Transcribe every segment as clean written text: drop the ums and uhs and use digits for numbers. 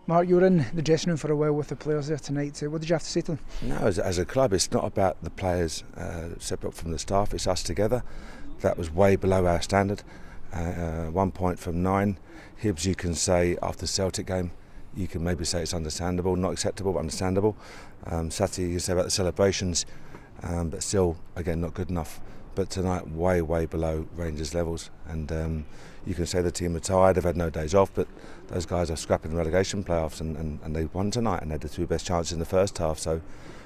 Mark, you were in the dressing room for a while with the players there tonight. What did you have to say to them? No, as a club, it's not about the players separate from the staff. It's us together. That was way below our standard. 1 point from 9. Hibs, you can say after the Celtic game, you can maybe say it's understandable, not acceptable, but understandable. Saturday, you can say about the celebrations, but still, again, not good enough. But tonight, way below Rangers levels. And you can say the team are tired, they've had no days off, but those guys are scrapping the relegation playoffs and they won tonight and they had the 2 best chances in the first half. So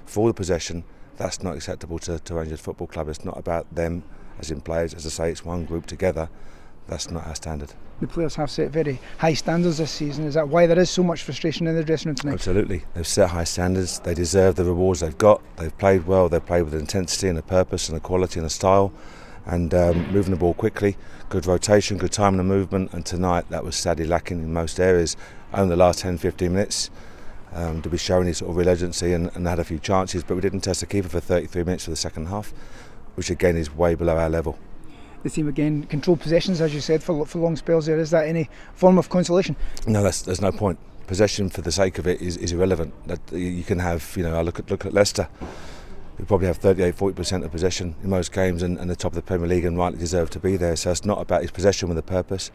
for the possession, that's not acceptable to Rangers Football Club. It's not about them as in players. As I say, it's one group together. That's not our standard. The players have set very high standards this season. Is that why there is so much frustration in the dressing room tonight? Absolutely. They've set high standards. They deserve the rewards they've got. They've played well. They've played with intensity and a purpose and a quality and a style. And moving the ball quickly, good rotation, good time in the movement. And tonight that was sadly lacking in most areas. Only the last 10-15 minutes to be showing any sort of real urgency and had a few chances. But we didn't test the keeper for 33 minutes for the second half, which again is way below our level. The team again controlled possessions, as you said, for long spells there. Is that any form of consolation? No, there's no point. Possession for the sake of it is irrelevant. That you can have, I look at Leicester. We probably have 38-40% of possession in most games and the top of the Premier League and rightly deserve to be there. So it's not about his possession with a purpose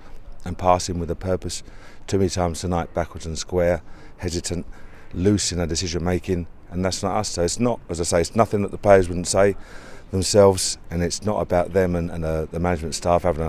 and passing with a purpose. Too many times tonight, backwards and square, hesitant, loose in our decision making, and that's not us. So it's not, as I say, it's nothing that the players wouldn't say themselves, and it's not about them and the management staff having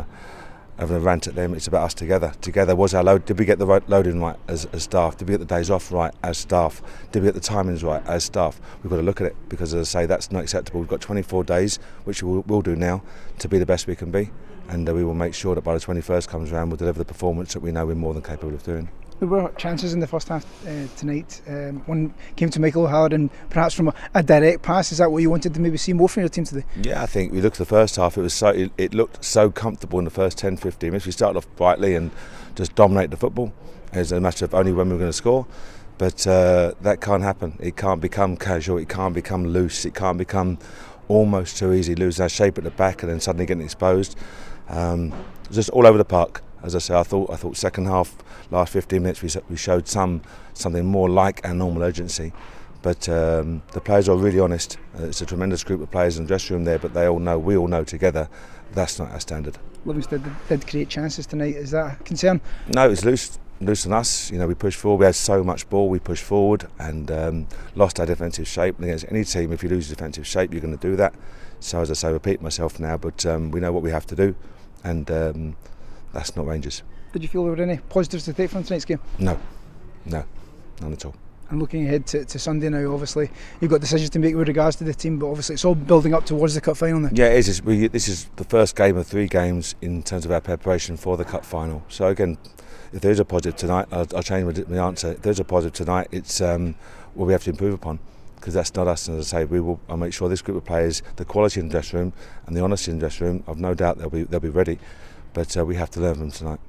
a rant at them. It's about us together. Together, was our load? Did we get the right loading right as staff? Did we get the days off right as staff? Did we get the timings right as staff? We've got to look at it because, as I say, that's not acceptable. We've got 24 days, which we'll do now, to be the best we can be, and we will make sure that by the 21st comes around, we'll deliver the performance that we know we're more than capable of doing. There were chances in the first half tonight. One came to Michael O'Halloran, perhaps from a direct pass. Is that what you wanted to maybe see more from your team today? Yeah, I think we looked at the first half. It looked so comfortable in the first 10-15 minutes. We started off brightly and just dominated the football. It was a matter of only when we were going to score. But that can't happen. It can't become casual. It can't become loose. It can't become almost too easy, losing our shape at the back and then suddenly getting exposed. Just all over the park. As I say, I thought second half, last 15 minutes, we showed something more like our normal urgency. But the players are really honest. It's a tremendous group of players in the dressing room there, but we all know together, that's not our standard. Livingston did create chances tonight. Is that a concern? No, it's loose on us. We pushed forward. We had so much ball. We pushed forward and lost our defensive shape. And against any team, if you lose defensive shape, you're going to do that. So as I say, I repeat myself now, but we know what we have to do, and that's not Rangers. Did you feel there were any positives to take from tonight's game? No, none at all. And looking ahead to Sunday now, obviously you've got decisions to make with regards to the team, but obviously it's all building up towards the cup final now. Yeah, it is. This is the first game of 3 games in terms of our preparation for the cup final. So again, if there is a positive tonight, I'll change my answer. If there's a positive tonight, it's what we have to improve upon, because that's not us. And as I say, I'll make sure this group of players, the quality in the dressing room and the honesty in the dressing room, I've no doubt they'll be ready. But we have to learn from tonight.